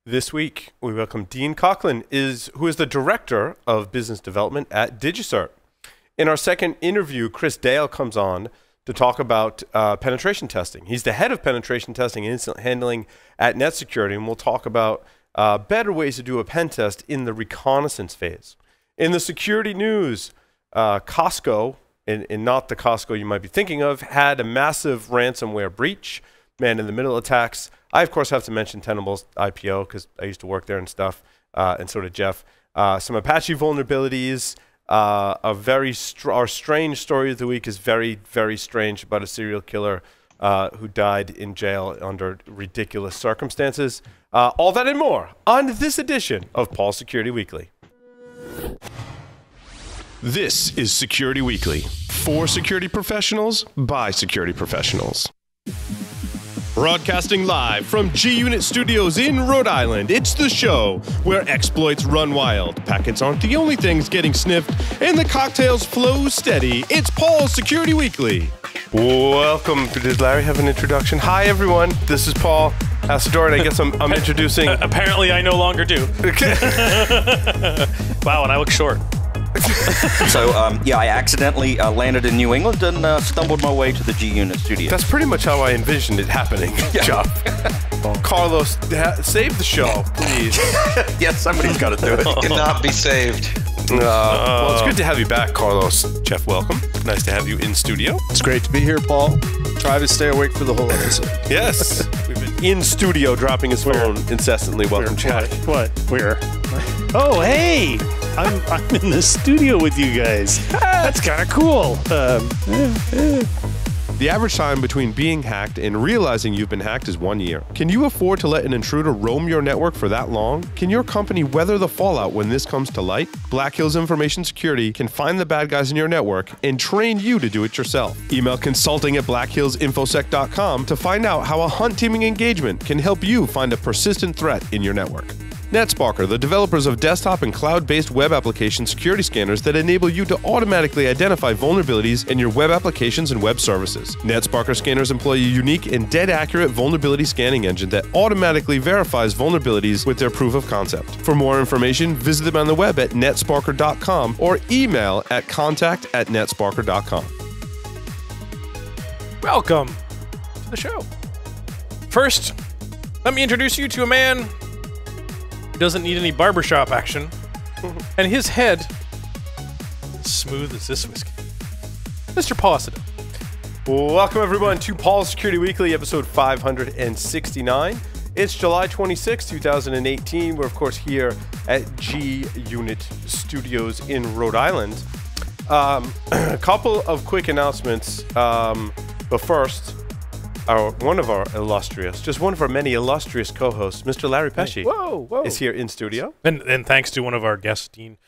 This week, we welcome Dean Coclin, who is the Director of Business Development at DigiCert. In our second interview, Chris Dale comes on to talk about penetration testing. He's the head of penetration testing and incident handling at NetSecurity, and we'll talk about better ways to do a pen test in the reconnaissance phase. In the security news, Costco, and not the Costco you might be thinking of, had a massive ransomware breach, man-in-the-middle attacks. I, of course, have to mention Tenable's IPO because I used to work there and stuff, and so did Jeff. Some Apache vulnerabilities. Our strange story of the week is very, very strange about a serial killer who died in jail under ridiculous circumstances. All that and more on this edition of Paul's Security Weekly. This is Security Weekly, for security professionals, by security professionals. Broadcasting live from G-Unit Studios in Rhode Island, it's the show where exploits run wild, packets aren't the only things getting sniffed, and the cocktails flow steady. It's Paul's Security Weekly. Welcome. Does Larry have an introduction? Hi, everyone. This is Paul Asador, and I guess I'm introducing... Apparently, I no longer do. Wow, and I look short. So, I accidentally landed in New England and stumbled my way to the G-Unit studio. That's pretty much how I envisioned it happening, Jeff. Carlos, save the show, please. Yes, somebody's got to do it. Cannot be saved. Well, it's good to have you back, Carlos. Jeff, welcome. Nice to have you in studio. It's great to be here, Paul. Try to stay awake for the whole episode. Yes. We've been in studio dropping his phone incessantly. Welcome, Chad. What? Where? Oh, hey! I'm in the studio with you guys. That's kind of cool. The average time between being hacked and realizing you've been hacked is 1 year. Can you afford to let an intruder roam your network for that long? Can your company weather the fallout when this comes to light? Black Hills Information Security can find the bad guys in your network and train you to do it yourself. Email consulting@blackhillsinfosec.com to find out how a hunt teaming engagement can help you find a persistent threat in your network. NetSparker, the developers of desktop and cloud-based web application security scanners that enable you to automatically identify vulnerabilities in your web applications and web services. NetSparker scanners employ a unique and dead-accurate vulnerability scanning engine that automatically verifies vulnerabilities with their proof of concept. For more information, visit them on the web at netsparker.com or email at contact@netsparker.com. Welcome to the show. First, let me introduce you to a man doesn't need any barbershop action, and his head is smooth as this whiskey. Mr. Paul Asador. Welcome everyone to Paul's Security Weekly, episode 569. It's July 26, 2018. We're of course here at G-Unit Studios in Rhode Island. A couple of quick announcements, but first, one of our many illustrious co-hosts, Mr. Larry Pesci, is here in studio. And thanks to one of our guests, Dean,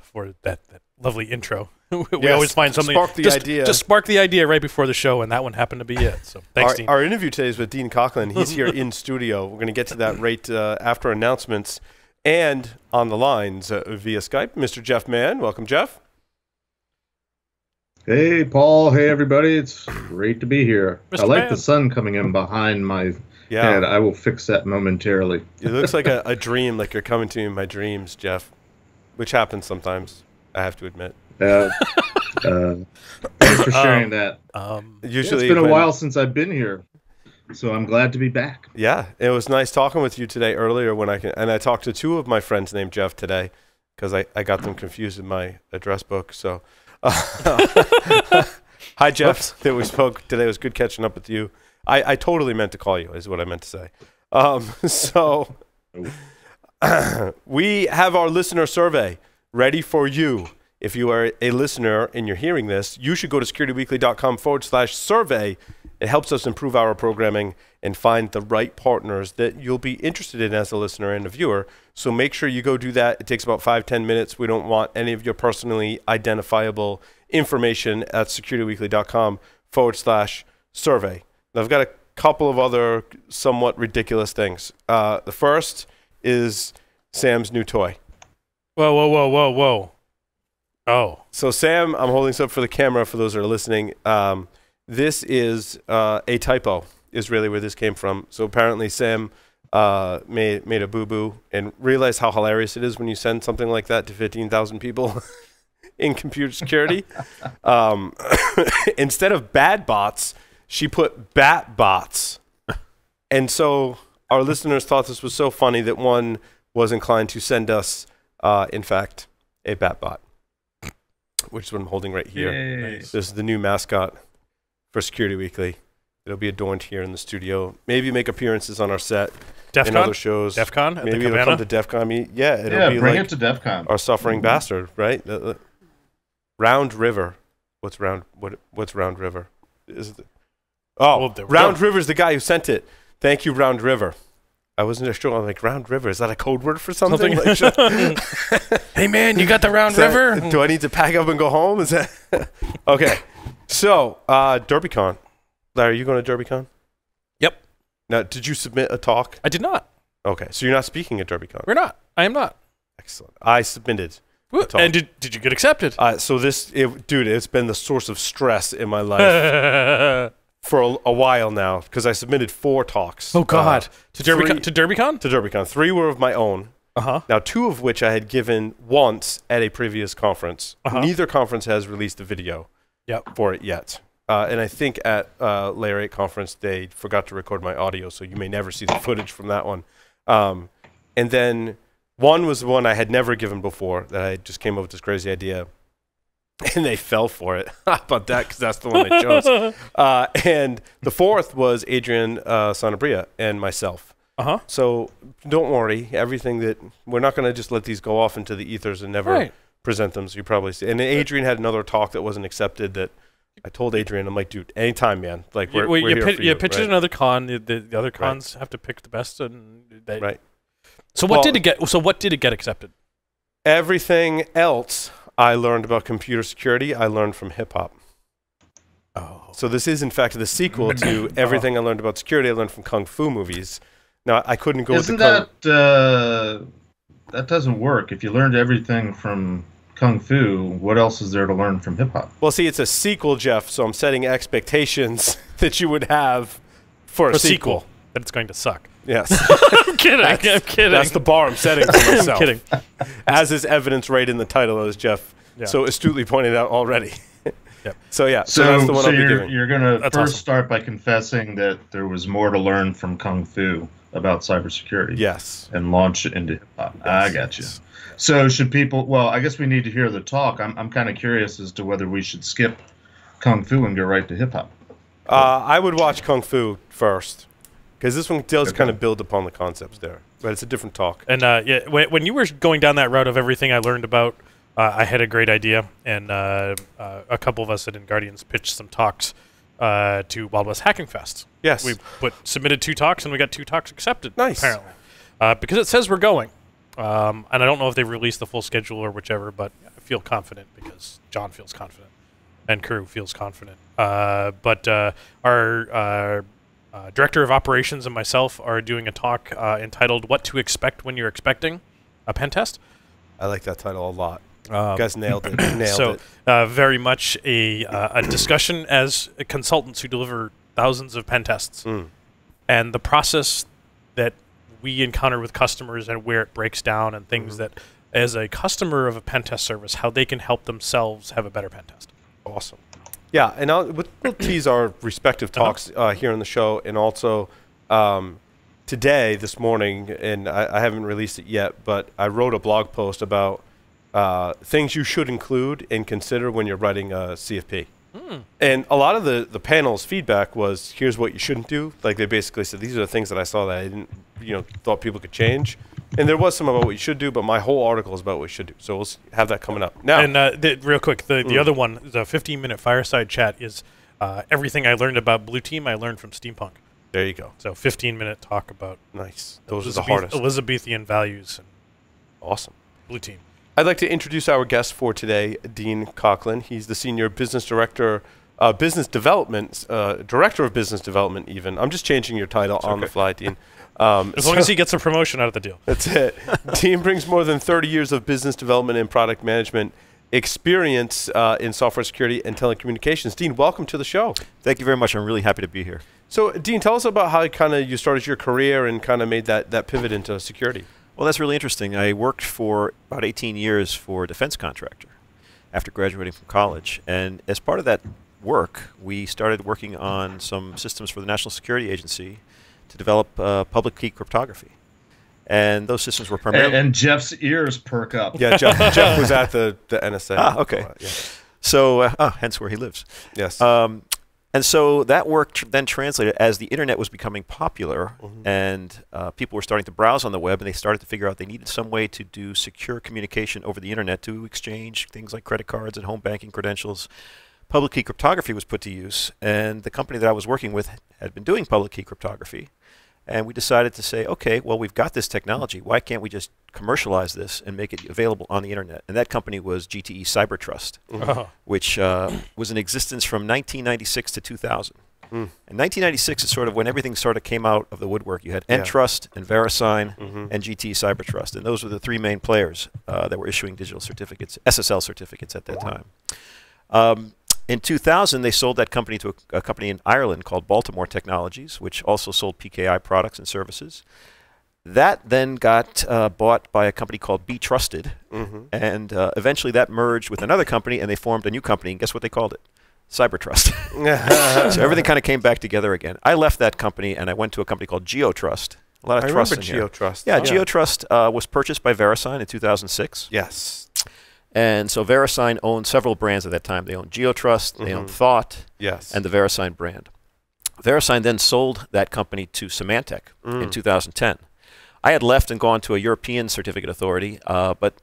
for that lovely intro. We always find something just spark the idea right before the show, and that one happened to be it. So thanks, Dean. Our interview today is with Dean Coclin. He's here in studio. We're going to get to that right after announcements, and on the lines via Skype, Mr. Jeff Mann. Welcome, Jeff. Hey, Paul. Hey, everybody. It's great to be here. Mr. I like Man. the sun coming in behind my head. I will fix that momentarily. It looks like a dream, like you're coming to me in my dreams, Jeff, which happens sometimes, I have to admit. Thanks for sharing that. Usually, it's been a while since I've been here, so I'm glad to be back. Yeah, it was nice talking with you today earlier and I talked to two of my friends named Jeff today because I got them confused in my address book, so... Hi, Jeff. That we spoke today. It was good catching up with you. I totally meant to call you, is what I meant to say. We have our listener survey ready for you. If you are a listener and you're hearing this, you should go to securityweekly.com/survey. It helps us improve our programming and find the right partners that you'll be interested in as a listener and a viewer. So make sure you go do that. It takes about 5-10 minutes. We don't want any of your personally identifiable information at securityweekly.com/survey. Now, I've got a couple of other somewhat ridiculous things. The first is Sam's new toy. Whoa. Oh. So Sam, I'm holding this up for the camera for those that are listening. This is a typo, is really where this came from. So apparently Sam made a boo-boo and realized how hilarious it is when you send something like that to 15,000 people in computer security. Instead of bad bots, she put bat bots. And so our listeners thought this was so funny that one was inclined to send us, in fact, a bat bot, which is what I'm holding right here. Nice. This is the new mascot for Security Weekly. It'll be adorned here in the studio. Maybe make appearances on our set. DEF in CON? other shows. DEF CON? Maybe it'll come to DEF CON. Yeah, it'll be bring like it to DEF CON. Our suffering bastard, right? Round River. What's Round River? Round River's the guy who sent it. Thank you, Round River. I wasn't sure. I'm like, Round River, is that a code word for something? Hey man, you got the Round River? Do I need to pack up and go home? Is that okay? So, DerbyCon. Larry, are you going to DerbyCon? Yep. Now, did you submit a talk? I did not. Okay, so you're not speaking at DerbyCon. We're not. I am not. Excellent. I submitted. And did you get accepted? So dude, it's been the source of stress in my life for a while now because I submitted 4 talks. Oh God, to DerbyCon? To DerbyCon. 3 were of my own. Now 2 of which I had given once at a previous conference. Neither conference has released a video for it yet. And I think at Layer 8 conference they forgot to record my audio, so you may never see the footage from that one. And then one was the one I had never given before that I just came up with this crazy idea, and they fell for it. How about that? Because that's the one they chose. And the 4th was Adrian Sanabria and myself. So don't worry, everything that we're not going to just let these go off into the ethers and never present them. So you probably see. And Adrian had another talk that wasn't accepted that I told Adrian, I'm like, dude, anytime, man. Like we're here for you. You pitched it another con. The other cons have to pick the best, and right. So what did it get? So what did it get accepted? Everything else I learned about computer security, I learned from hip hop. Oh. So this is in fact the sequel to everything I learned about security. I learned from kung fu movies. Now I couldn't go. Isn't that doesn't work? If you learned everything from kung fu, what else is there to learn from hip hop? Well, see, it's a sequel, Jeff. So I'm setting expectations that you would have for a sequel. That it's going to suck. Yes. I'm kidding. I'm kidding. That's the bar I'm setting for myself. I'm kidding. As is evidence right in the title, as Jeff so astutely pointed out already. So that's the one I'll be doing. You're going to first start by confessing that there was more to learn from kung fu about cybersecurity. Yes. And launch it into hip hop. Yes. I got you. So should people? Well, I guess we need to hear the talk. I'm kind of curious as to whether we should skip kung fu and go right to hip hop. I would watch kung fu first. Because this one does kind of build upon the concepts there, but it's a different talk. And when you were going down that route of everything I learned about, I had a great idea, and a couple of us at InGuardians pitched some talks to Wild West Hacking Fest. Yes. We submitted 2 talks, and we got 2 talks accepted, nice. Apparently. Because it says we're going. And I don't know if they've released the full schedule or whichever, but I feel confident because John feels confident and crew feels confident. But our Director of Operations and myself are doing a talk entitled What to Expect When You're Expecting a Pen Test. I like that title a lot. You guys nailed it. Very much a discussion as consultants who deliver thousands of pen tests. And the process that we encounter with customers and where it breaks down and things that, as a customer of a pen test service, how they can help themselves have a better pen test. Awesome. Yeah, and we'll tease our respective talks here on the show, and also today, this morning, and I haven't released it yet, but I wrote a blog post about things you should include and consider when you're writing a CFP. And a lot of the panel's feedback was, here's what you shouldn't do. Like they basically said, these are the things that I saw that I didn't, thought people could change. And there was some about what you should do, but my whole article is about what you should do. So we'll have that coming up. Now, and real quick, the other one, the 15-minute fireside chat is everything I learned about Blue Team I learned from Steampunk. There you go. So 15-minute talk about those are the hardest. Elizabethan values. And awesome. Blue Team. I'd like to introduce our guest for today, Dean Coclin. He's the Senior Business Director, Business Development, Director of Business Development even. I'm just changing your title on the fly, Dean. As long as he gets a promotion out of the deal. That's it. Dean brings more than 30 years of business development and product management experience in software security and telecommunications. Dean, welcome to the show. Thank you very much. I'm really happy to be here. So, Dean, tell us about how kind of you started your career and kind of made that pivot into security. Well, that's really interesting. I worked for about 18 years for a defense contractor after graduating from college. And as part of that work, we started working on some systems for the National Security Agency to develop public key cryptography. And those systems were primarily... And Jeff's ears perk up. Yeah, Jeff was at the NSA. Ah, okay. Yeah. So, hence where he lives. Yes. And so that work then translated as the internet was becoming popular and people were starting to browse on the web, and they started to figure out they needed some way to do secure communication over the internet to exchange things like credit cards and home banking credentials. Public key cryptography was put to use, and the company that I was working with had been doing public key cryptography. And we decided to say, okay, well, we've got this technology. Why can't we just commercialize this and make it available on the internet? And that company was GTE Cybertrust, which was in existence from 1996 to 2000. And 1996 is sort of when everything sort of came out of the woodwork. You had Entrust and VeriSign and GTE Cybertrust. And those were the three main players that were issuing digital certificates, SSL certificates at that time. In 2000, they sold that company to a company in Ireland called Baltimore Technologies, which also sold PKI products and services. That then got bought by a company called Be Trusted, and eventually that merged with another company, and they formed a new company, and guess what they called it? Cybertrust. So everything kind of came back together again. I left that company, and I went to a company called GeoTrust. A lot of trust in here. GeoTrust. Yeah, GeoTrust was purchased by VeriSign in 2006. Yes. And so VeriSign owned several brands at that time. They owned GeoTrust, they owned Thought, and the VeriSign brand. VeriSign then sold that company to Symantec in 2010. I had left and gone to a European certificate authority, but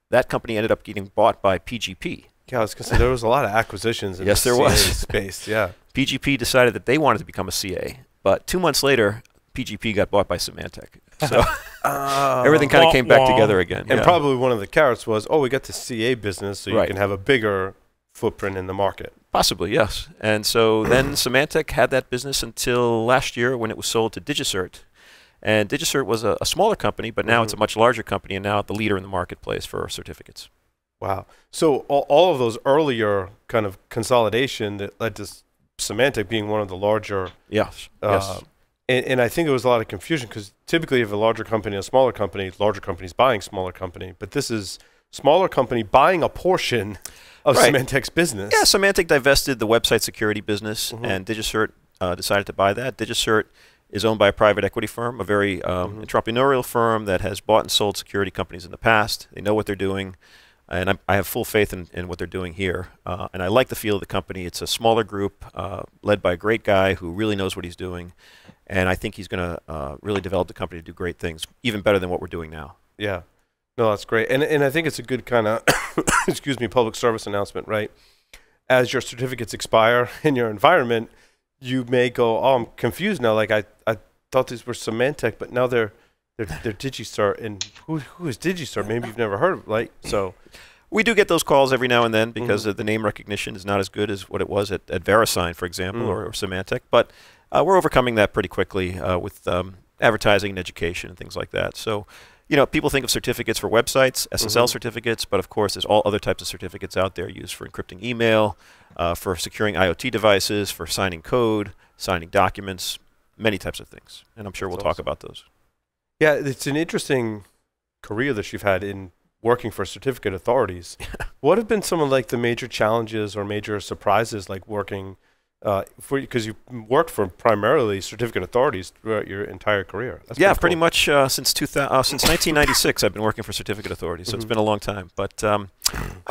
that company ended up getting bought by PGP. Yeah, I was going to say, there was a lot of acquisitions in the CA space. Yeah. PGP decided that they wanted to become a CA, but 2 months later, PGP got bought by Symantec. So everything kind of came back together again. And probably one of the carrots was, oh, we got the CA business, so you can have a bigger footprint in the market. Possibly, yes. And so then Symantec had that business until last year when it was sold to DigiCert. And DigiCert was a smaller company, but now it's a much larger company and now the leader in the marketplace for certificates. Wow. So all of those earlier kind of consolidation that led to Symantec being one of the larger... Yes. And I think there was a lot of confusion because typically you have a larger company and a smaller companies buying smaller company, but this is smaller company buying a portion of Symantec's business. Yeah, Symantec divested the website security business, and DigiCert decided to buy that. DigiCert is owned by a private equity firm, a very entrepreneurial firm that has bought and sold security companies in the past. They know what they're doing, and I have full faith in what they're doing here. And I like the feel of the company. It's a smaller group led by a great guy who really knows what he's doing. And I think he's going to really develop the company to do great things, even better than what we're doing now. Yeah. No, that's great. And I think it's a good kind of, excuse me, public service announcement, right? As your certificates expire in your environment, you may go, oh, I'm confused now. Like, I thought these were Symantec, but now they're DigiCert. And who is DigiCert? Maybe you've never heard of it, right? So... We do get those calls every now and then because the name recognition is not as good as what it was at VeriSign, for example, or Symantec. But we're overcoming that pretty quickly with advertising and education and things like that. So, you know, people think of certificates for websites, SSL certificates, but of course there's all other types of certificates out there used for encrypting email, for securing IoT devices, for signing code, signing documents, many types of things. And I'm sure we'll talk about those. Yeah, it's an interesting career that you've had in working for certificate authorities. What have been some of like the major challenges or major surprises like working because you worked for primarily certificate authorities throughout your entire career? That's pretty much since 1996 I've been working for certificate authorities, so it's been a long time. But I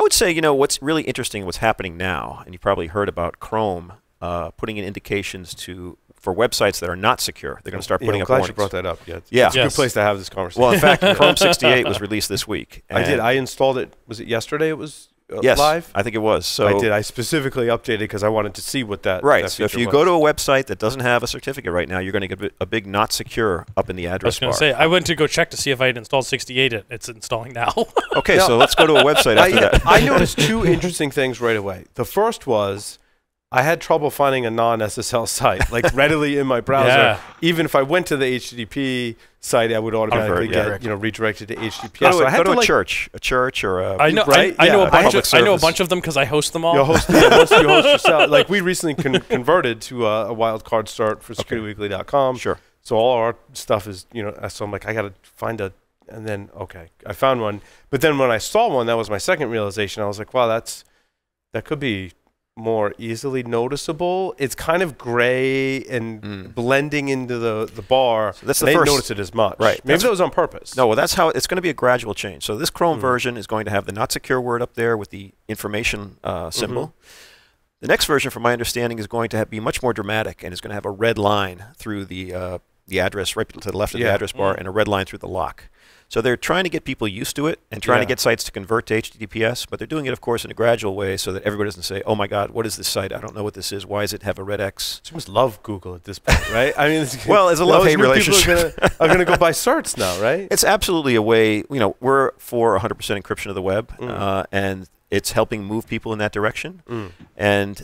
would say, you know, what's really interesting, what's happening now, and you probably heard about Chrome putting in indications for websites that are not secure. They're going to start putting up warnings. I'm glad you brought that up. Yeah. It's a good place to have this conversation. Well, in fact, Chrome 68 was released this week. I did. I installed it. Was it yesterday it was yes, live? I think it was. So I did. I specifically updated because I wanted to see what that Right. So if you go to a website that doesn't have a certificate right now, you're going to get a big not secure up in the address bar. I was going to say, I went to go check to see if I had installed 68. It's installing now. Okay, so let's go to a website after that. I noticed two interesting things right away. The first was I had trouble finding a non-SSL site like readily in my browser. Yeah. Even if I went to the HTTP site, I would automatically Convert, get redirected to HTTPS. Go So I had to a like, church or a I know. Right? I know Yeah. a bunch. Public I know a service. bunch of them because I host them all. you host, once you host yourself. Like we recently converted to a wildcard Cert for securityweekly.com. Sure. So all our stuff is, so I'm like, I got to find a, and then, okay, I found one. But then when I saw one, that was my second realization. I was like, wow, that could be more easily noticeable. It's kind of gray and blending into the bar. So that's the I didn't first- notice it as much. Right. Maybe that was on purpose. No, well, that's how it's going to be a gradual change. So this Chrome version is going to have the not secure word up there with the information symbol. The next version, from my understanding, is going to be much more dramatic, and it's going to have a red line through the address, right to the left of the address bar, and a red line through the lock. So they're trying to get people used to it and trying to get sites to convert to HTTPS, but they're doing it, of course, in a gradual way so that everybody doesn't say, oh, my God, what is this site? I don't know what this is. Why does it have a red X? You must love Google at this point, right? I mean, Well, it's a love-hate relationship. People are going to go buy certs now, right? It's absolutely a way, we're for 100% encryption of the web, and it's helping move people in that direction. And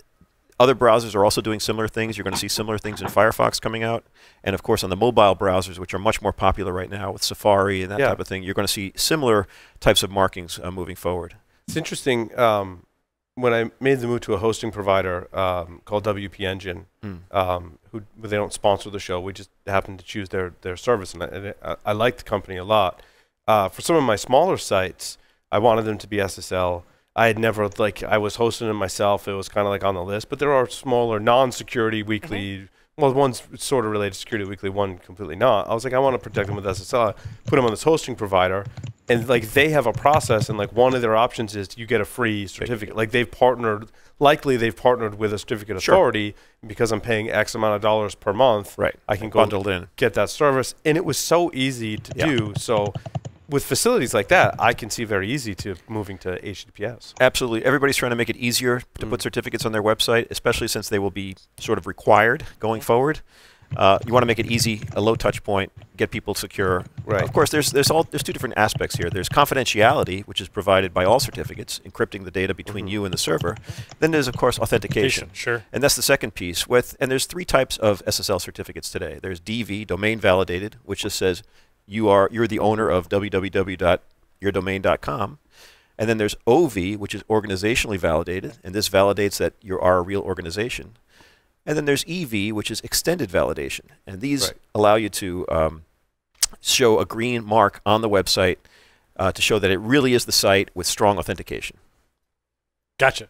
other browsers are also doing similar things. You're going to see similar things in Firefox coming out. And, of course, on the mobile browsers, which are much more popular right now with Safari and that type of thing, you're going to see similar types of markings moving forward. It's interesting. When I made the move to a hosting provider called WP Engine, who they don't sponsor the show, we just happened to choose their service, and I like the company a lot. For some of my smaller sites, I wanted them to be SSL. I had never, I was hosting them myself. It was kind of like on the list. But there are smaller non-security weekly, well, one's sort of related to security weekly, one completely not. I was like, I want to protect them with SSL. Put them on this hosting provider. And, they have a process, and, one of their options is you get a free certificate. They've partnered with a certificate authority. Because I'm paying X amount of dollars per month, I can go bundled in, get that service. And it was so easy to do. So with facilities like that, I can see very easy to moving to HTTPS. Absolutely. Everybody's trying to make it easier to put certificates on their website, especially since they will be sort of required going forward. You want to make it easy, a low touch point, get people secure. Right. Of course, there's two different aspects here. There's confidentiality, which is provided by all certificates, encrypting the data between you and the server. Then there's, of course, authentication. Sure. And that's the second piece. And there's three types of SSL certificates today. There's DV, domain validated, which just says you're the owner of www.yourdomain.com. And then there's OV, which is organizationally validated, and this validates that you are a real organization. And then there's EV, which is extended validation. And these allow you to show a green mark on the website to show that it really is the site with strong authentication. Gotcha.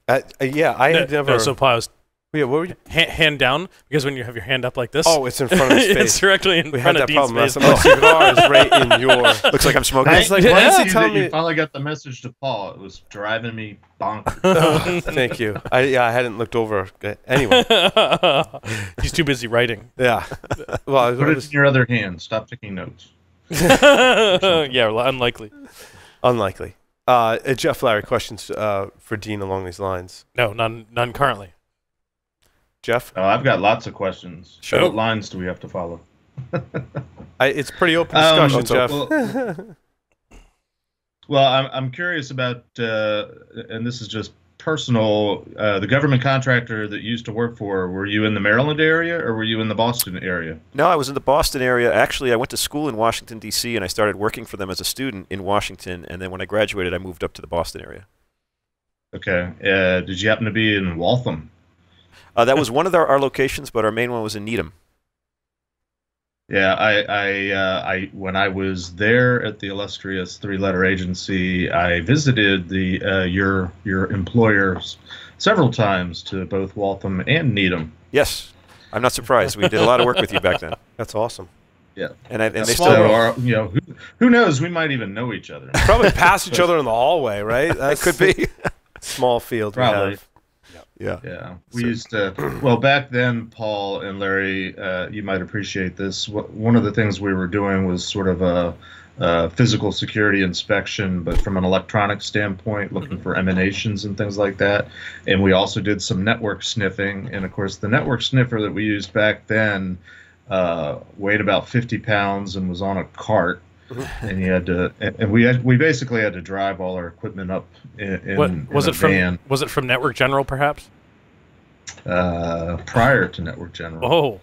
I had never. No, so pause. Yeah, what were you? Hand down, because when you have your hand up like this, it's in front of his face. it's directly in We front had of that Dean's problem. face. My cigar is right in your. Looks like I'm smoking. I was like, Nice why to is see he telling that you me? finally got the message to Paul. It was driving me bonkers. Thank you. I hadn't looked over. Anyway. He's too busy writing. Yeah. Well, Put it in your other hand. Stop taking notes. Yeah, unlikely. Unlikely. Jeff Larry, questions for Dean along these lines? No, none currently. Jeff? I've got lots of questions. Sure. What lines do we have to follow? It's pretty open discussion, Jeff. Well, I'm curious about, and this is just personal, the government contractor that you used to work for, were you in the Maryland area or were you in the Boston area? No, I was in the Boston area. Actually, I went to school in Washington, D.C., and I started working for them as a student in Washington. And then when I graduated, I moved up to the Boston area. Okay. Did you happen to be in Waltham? That was one of our locations, but our main one was in Needham. Yeah, I when I was there at the illustrious three-letter agency, I visited the your employers several times to both Waltham and Needham. Yes, I'm not surprised. We did a lot of work with you back then. That's awesome. Yeah, and they So, still who knows? We might even know each other. Probably pass each other in the hallway, right? That could be. Small field we Probably. have. Yeah. We used to, well, back then, Paul and Larry, you might appreciate this. One of the things we were doing was sort of a physical security inspection, but from an electronic standpoint, looking for emanations and things like that. And we also did some network sniffing. And of course, the network sniffer that we used back then weighed about 50 pounds and was on a cart. And you had to, and we basically had to drive all our equipment up in Was a it from van. Was it from Network General, perhaps? prior to Network General. Oh,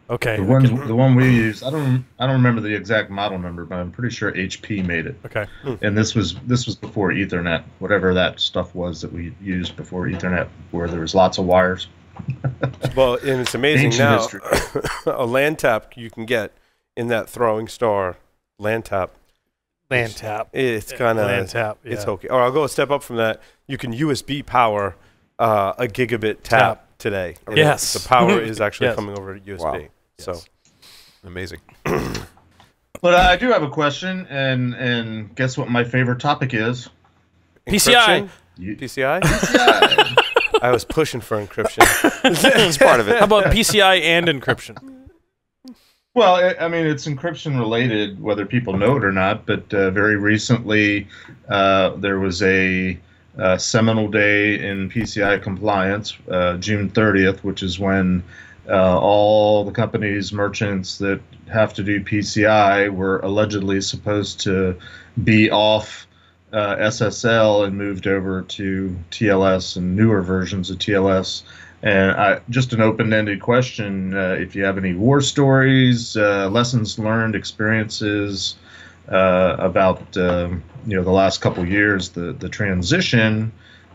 okay. The one we used, I don't remember the exact model number, but I'm pretty sure HP made it. Okay. And this was before Ethernet, whatever that stuff was that we used before Ethernet, where there was lots of wires. Well, and it's amazing Ancient now. history. A LAN tap you can get in that throwing star LAN tap. LAN tap. It's kind of LAN tap. Yeah. It's okay. Or I'll go a step up from that. You can USB power a gigabit tap today. Or Yes. the power is actually Yes. coming over to USB. Wow. So Yes. Amazing. But I do have a question, and guess what my favorite topic is? PCI. Encryption? PCI? I was pushing for encryption. It's part of it. How about PCI and encryption? Well, I mean, it's encryption related, whether people know it or not. But very recently, there was a seminal day in PCI compliance, June 30th, which is when all the companies, merchants that have to do PCI were allegedly supposed to be off SSL and moved over to TLS and newer versions of TLS. And just an open-ended question: if you have any war stories, lessons learned, experiences about the last couple years, the transition,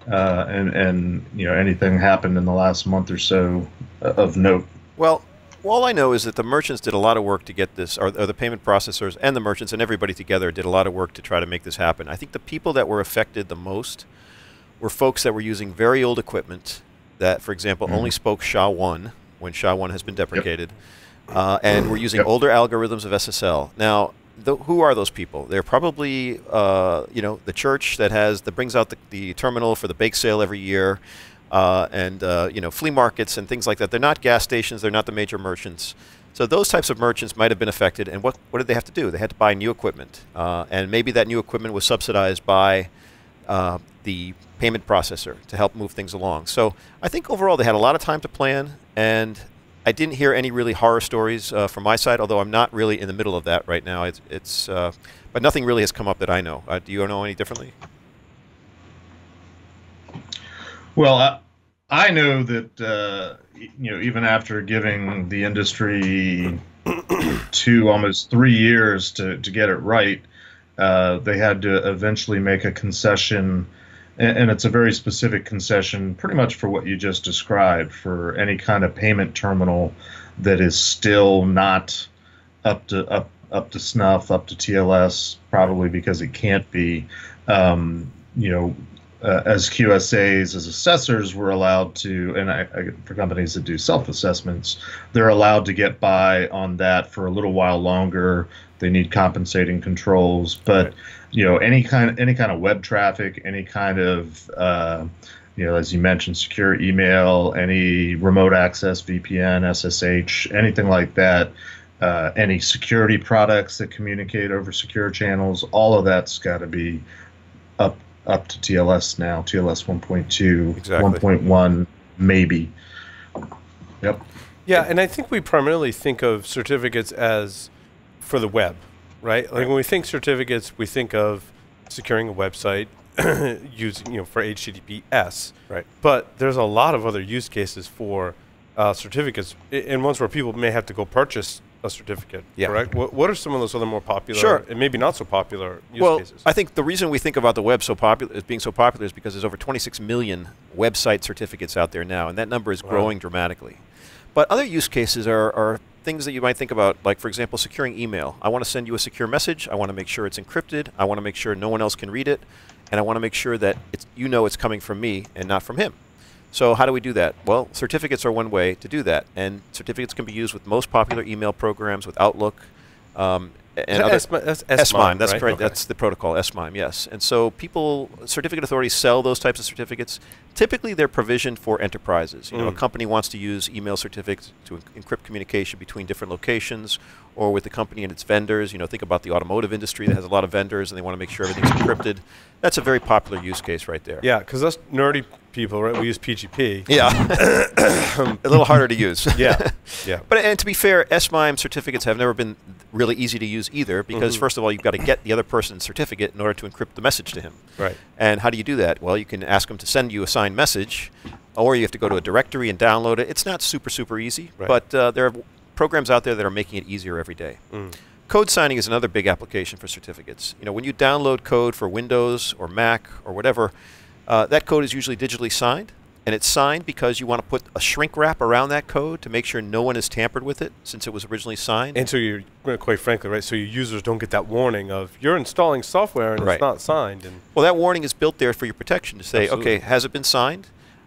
and anything happened in the last month or so of note. Well, all I know is that the merchants did a lot of work to get this, or the payment processors and the merchants and everybody together did a lot of work to try to make this happen. I think the people that were affected the most were folks that were using very old equipment that, for example, only spoke SHA-1 when SHA-1 has been deprecated, and were using older algorithms of SSL. Now, who are those people? They're probably, the church that brings out the terminal for the bake sale every year, and flea markets and things like that. They're not gas stations. They're not the major merchants. So those types of merchants might have been affected. And what did they have to do? They had to buy new equipment, and maybe that new equipment was subsidized by the payment processor to help move things along. So I think overall they had a lot of time to plan, and I didn't hear any really horror stories from my side, although I'm not really in the middle of that right now. But nothing really has come up that I know. Do you know any differently? Well, I know that even after giving the industry almost 3 years to get it right, they had to eventually make a concession, and it's a very specific concession, pretty much for what you just described, for any kind of payment terminal that is still not up to snuff, up to TLS, probably because it can't be. As QSAs, as assessors, we're allowed to, and for companies that do self-assessments, they're allowed to get by on that for a little while longer. They need compensating controls, but any kind of web traffic, any kind of as you mentioned, secure email, any remote access, VPN, SSH, anything like that, any security products that communicate over secure channels, all of that's got to be up to TLS now, TLS 1.2, Exactly. 1.1, maybe. Yep. Yeah, and I think we primarily think of certificates as for the web, right? Like when we think certificates, we think of securing a website using, for HTTPS. Right. But there's a lot of other use cases for certificates, and ones where people may have to go purchase a certificate, correct? What are some of those other more popular and maybe not so popular use cases? I think the reason we think about the web as being so popular is because there's over 26 million website certificates out there now, and that number is growing dramatically. But other use cases are things that you might think about, like, for example, securing email. I want to send you a secure message. I want to make sure it's encrypted. I want to make sure no one else can read it. And I want to make sure that it's coming from me and not from him. So how do we do that? Well, certificates are one way to do that, and certificates can be used with most popular email programs, with Outlook, and that's SMIME. That's right? correct. Okay. That's the protocol, SMIME. Yes. And so certificate authorities sell those types of certificates. Typically, they're provisioned for enterprises. A company wants to use email certificates to encrypt communication between different locations, or with the company and its vendors. Think about the automotive industry that has a lot of vendors, and they want to make sure everything's encrypted. That's a very popular use case right there. Yeah, because us nerdy people, right? We use PGP. Yeah. A little harder to use. Yeah. But and to be fair, SMIME certificates have never been really easy to use either, because first of all, you've got to get the other person's certificate in order to encrypt the message to him. Right. And how do you do that? Well, you can ask them to send you a signed message, or you have to go to a directory and download it. It's not super, super easy, but there are programs out there that are making it easier every day. Code signing is another big application for certificates. You know, when you download code for Windows or Mac or whatever, that code is usually digitally signed, and it's signed because you want to put a shrink wrap around that code to make sure no one has tampered with it since it was originally signed. And so you're, quite frankly, right, so your users don't get that warning of you're installing software and it's not signed. And well, that warning is built there for your protection to say, okay, has it been signed?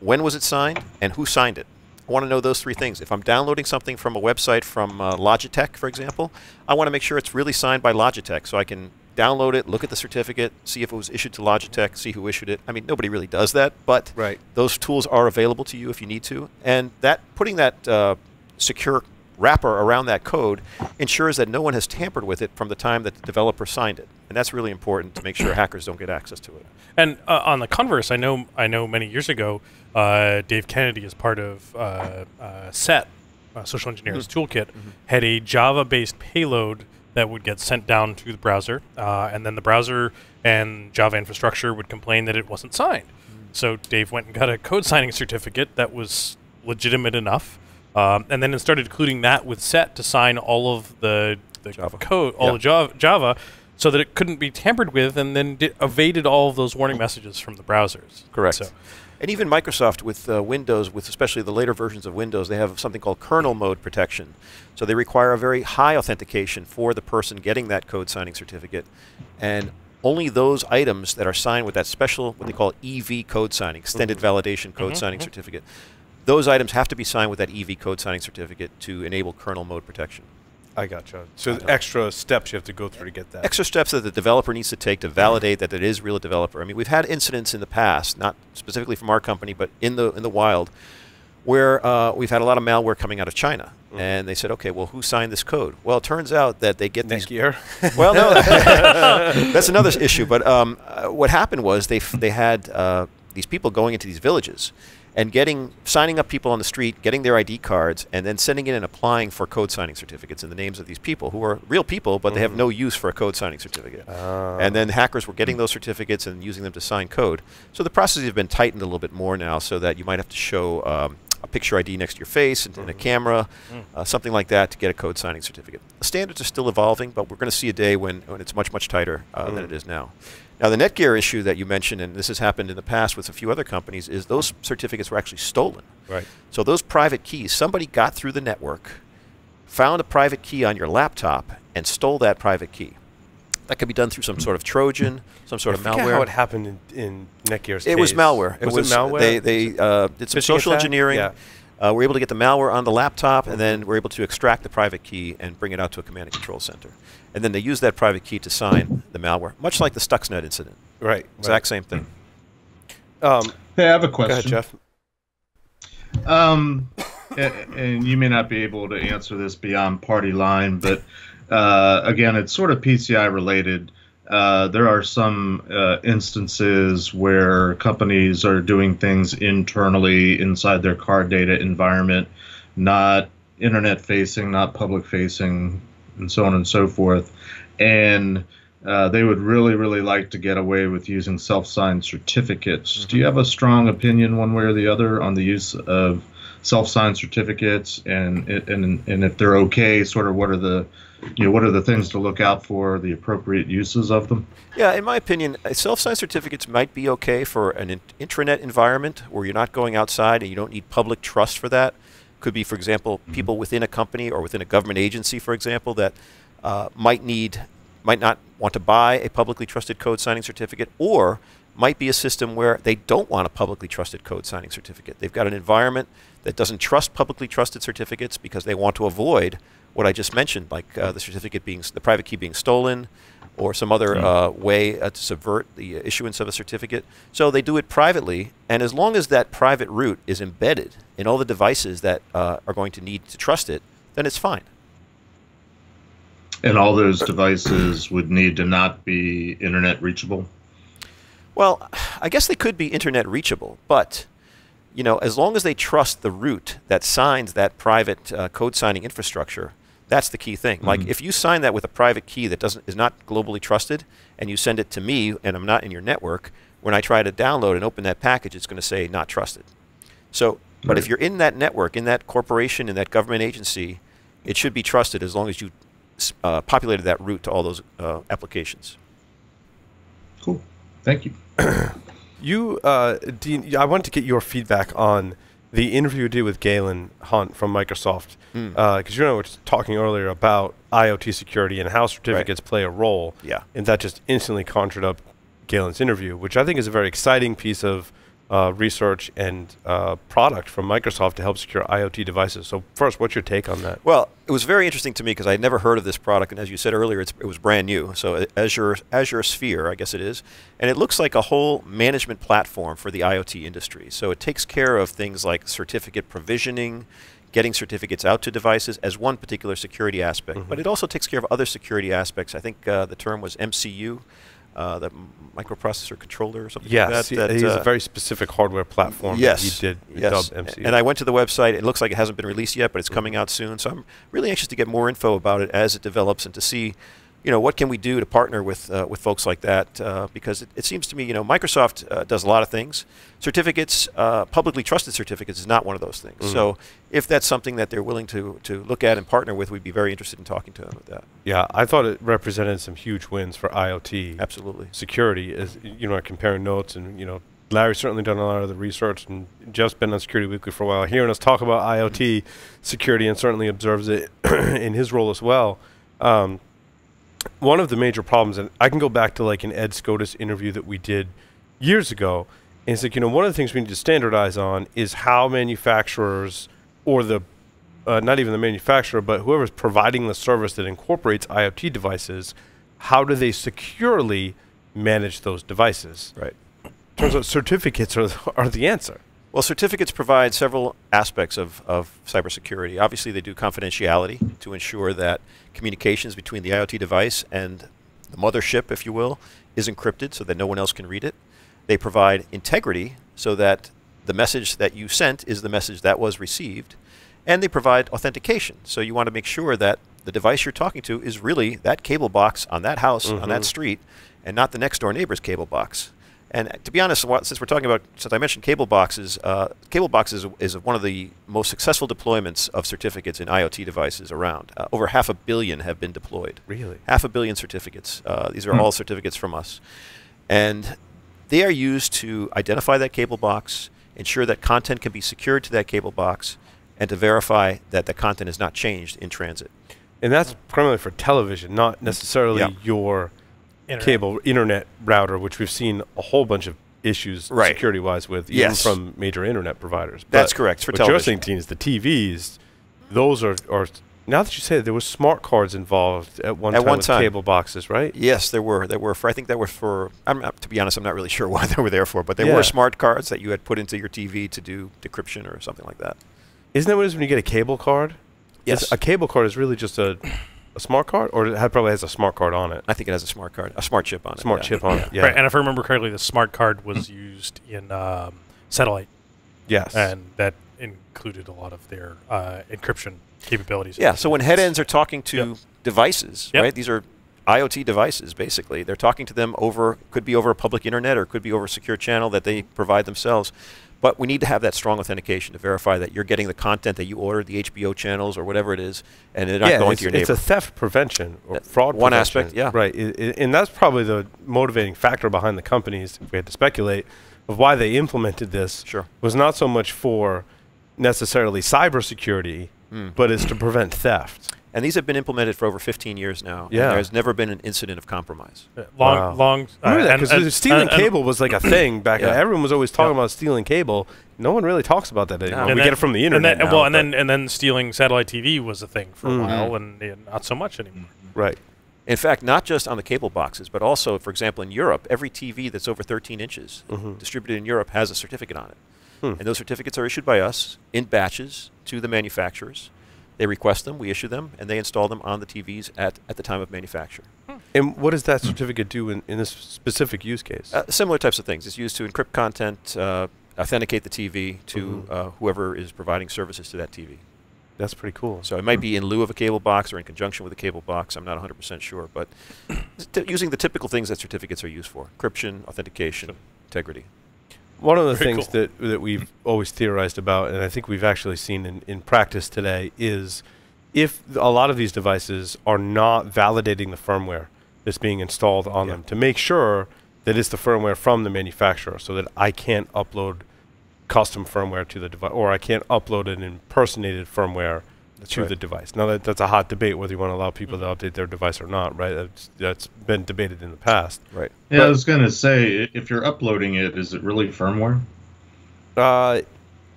When was it signed? And who signed it? I want to know those three things. If I'm downloading something from a website from Logitech, for example, I want to make sure it's really signed by Logitech so I can download it, look at the certificate, see if it was issued to Logitech, see who issued it. I mean, nobody really does that, but those tools are available to you if you need to. And that putting that secure wrapper around that code ensures that no one has tampered with it from the time that the developer signed it. And that's really important to make sure hackers don't get access to it. And on the converse, I know many years ago, Dave Kennedy, as part of Cert, Social Engineers Toolkit, had a Java-based payload that would get sent down to the browser, and then the browser and Java infrastructure would complain that it wasn't signed. So Dave went and got a code signing certificate that was legitimate enough, and then started including that with Cert to sign all of the Java code, all the Java, so that it couldn't be tampered with, and then evaded all of those warning messages from the browsers. Correct. So, and even Microsoft with Windows, with especially the later versions of Windows, they have something called kernel mode protection. So they require a very high authentication for the person getting that code signing certificate. And only those items that are signed with that special, what they call EV code signing, extended validation code signing certificate, those items have to be signed with that EV code signing certificate to enable kernel mode protection. I gotcha. So extra steps you have to go through to get that. Extra steps that the developer needs to take to validate that it is real a developer. I mean, we've had incidents in the past, not specifically from our company, but in the wild, where we've had a lot of malware coming out of China. And they said, okay, well, who signed this code? Well, it turns out that they get these... Gear. Well, no, that's another issue. But what happened was they had these people going into these villages and signing up people on the street, getting their ID cards, and then sending in and applying for code signing certificates in the names of these people who are real people, but they have no use for a code signing certificate. And then hackers were getting those certificates and using them to sign code. So the processes have been tightened a little bit more now, so that you might have to show a picture ID next to your face and a camera, something like that, to get a code signing certificate. The standards are still evolving, but we're going to see a day when it's much, much tighter than it is now. Now, the Netgear issue that you mentioned, and this has happened in the past with a few other companies, is those certificates were actually stolen. Right. So those private keys, somebody got through the network, found a private key on your laptop, and stole that private key. That could be done through some sort of Trojan, some sort of malware. How it happened in Netgear's It was malware. Was it malware? They did some social engineering. Yeah. We're able to get the malware on the laptop, and then we're able to extract the private key and bring it out to a command and control center. And then they use that private key to sign the malware, much like the Stuxnet incident. Right. Exact same thing. Hey, I have a question. Go ahead, Jeff. And you may not be able to answer this beyond party line, but again, it's sort of PCI related. There are some instances where companies are doing things internally inside their card data environment, not internet facing, not public facing, and so on and so forth. And they would really, really like to get away with using self-signed certificates. Do you have a strong opinion one way or the other on the use of self-signed certificates, and if they're okay, sort of what are the things to look out for, the appropriate uses of them? Yeah, in my opinion, self-signed certificates might be okay for an intranet environment where you're not going outside and you don't need public trust for that. Could be, for example, people within a company or within a government agency, for example, that might not want to buy a publicly trusted code signing certificate, or might be a system where they don't want a publicly trusted code signing certificate. They've got an environment that doesn't trust publicly trusted certificates because they want to avoid what I just mentioned, like the private key being stolen, or some other way to subvert the issuance of a certificate. So they do it privately, and as long as that private root is embedded in all the devices that are going to need to trust it, then it's fine. And all those devices would need to not be internet reachable? Well, I guess they could be internet reachable, but as long as they trust the root that signs that private code signing infrastructure, That's the key thing. Like if you sign that with a private key that is not globally trusted, and you send it to me, and I'm not in your network, when I try to download and open that package, it's going to say not trusted. So, but if you're in that network, in that corporation, in that government agency, it should be trusted as long as you populated that route to all those applications. Cool. Thank you. Dean, I wanted to get your feedback on the interview you did with Galen Hunt from Microsoft, because you know we were talking earlier about IoT security and how certificates play a role. Yeah. And that just instantly conjured up Galen's interview, which I think is a very exciting piece of research and product from Microsoft to help secure IoT devices. So first, what's your take on that? Well, it was very interesting to me because I had never heard of this product, and as you said earlier, it was brand new. So Azure Sphere, I guess it is, and it looks like a whole management platform for the IoT industry. So it takes care of things like certificate provisioning, getting certificates out to devices as one particular security aspect, but it also takes care of other security aspects. I think the term was MCU. The microprocessor controller or something like that. Yes, he's a very specific hardware platform that he did dubbed MCU. And I went to the website. It looks like it hasn't been released yet, but it's coming out soon. So I'm really anxious to get more info about it as it develops and to see, what can we do to partner with folks like that? Because it seems to me, Microsoft does a lot of things. Certificates, publicly trusted certificates, is not one of those things. So if that's something that they're willing to look at and partner with, we'd be very interested in talking to them with that. Yeah, I thought it represented some huge wins for IoT. Absolutely. Security, as comparing notes, and Larry's certainly done a lot of the research, and Jeff's been on Security Weekly for a while, hearing us talk about IoT security, and certainly observes it in his role as well. One of the major problems, and I can go back to like an Ed Scotus interview that we did years ago, and it's like, one of the things we need to standardize on is how manufacturers, or the not even the manufacturer, but whoever's providing the service that incorporates IoT devices, how do they securely manage those devices? Right. Turns out certificates are the answer. Well, certificates provide several aspects of cybersecurity. Obviously, they do confidentiality to ensure that communications between the IoT device and the mothership, if you will, is encrypted so that no one else can read it. They provide integrity so that the message that you sent is the message that was received. And they provide authentication. So you want to make sure that the device you're talking to is really that cable box on that house, on that street, and not the next door neighbor's cable box. And to be honest, since I mentioned cable boxes is one of the most successful deployments of certificates in IoT devices around. Over 500 million have been deployed. Really? 500 million certificates. These are all certificates from us. And they are used to identify that cable box, ensure that content can be secured to that cable box, and to verify that the content is not changed in transit. And that's primarily for television, not necessarily your cable internet router, which we've seen a whole bunch of issues security-wise with, even from major internet providers. That's correct, for what television. You're saying, Dean, is the TVs, those are now that you say it, there was smart cards involved at one time with cable boxes, right? Yes, there were. I think that were for, to be honest, I'm not really sure why they were there for, but they were smart cards that you had put into your TV to do decryption or something like that. Isn't that what it is when you get a cable card? Yes. A cable card is really just a smart card, or it probably has a smart card on it? I think it has a smart card, a smart chip on it. Smart chip on it, yeah. Right, and if I remember correctly, the smart card was used in satellite. Yes. And that included a lot of their encryption capabilities. Yeah, so when head ends are talking to devices, right? These are IoT devices, basically. They're talking to them could be over a public internet or could be over a secure channel that they provide themselves. But we need to have that strong authentication to verify that you're getting the content that you ordered, the HBO channels or whatever it is, and they're not going to your neighbor. It's a theft prevention or fraud one prevention. aspect, yeah. Right, and that's probably the motivating factor behind the companies, if we had to speculate, of why they implemented this. Sure. Was not so much for necessarily cybersecurity, but it's to prevent theft. And these have been implemented for over 15 years now. Yeah. And there's never been an incident of compromise. Because stealing cable was like a thing back then. Everyone was always talking about stealing cable. No one really talks about that anymore. We get it from the internet now. And then stealing satellite TV was a thing for a while, and not so much anymore. Right. In fact, not just on the cable boxes, but also, for example, in Europe, every TV that's over 13 inches distributed in Europe has a certificate on it. And those certificates are issued by us in batches to the manufacturers. They request them, we issue them, and they install them on the TVs at the time of manufacture. And what does that certificate do in this specific use case? Similar types of things. It's used to encrypt content, authenticate the TV to whoever is providing services to that TV. That's pretty cool. So it might be in lieu of a cable box or in conjunction with a cable box. I'm not 100% sure, but using the typical things that certificates are used for: encryption, authentication, integrity. One of the Very things cool. that we've always theorized about, and I think we've actually seen in practice today, is if a lot of these devices are not validating the firmware that's being installed on them to make sure that it's the firmware from the manufacturer, so that I can't upload custom firmware to the device, or I can't upload an impersonated firmware to the device. Now that's a hot debate whether you want to allow people to update their device or not, right? That's been debated in the past. Right. Yeah, I was going to say, if you're uploading it, is it really firmware?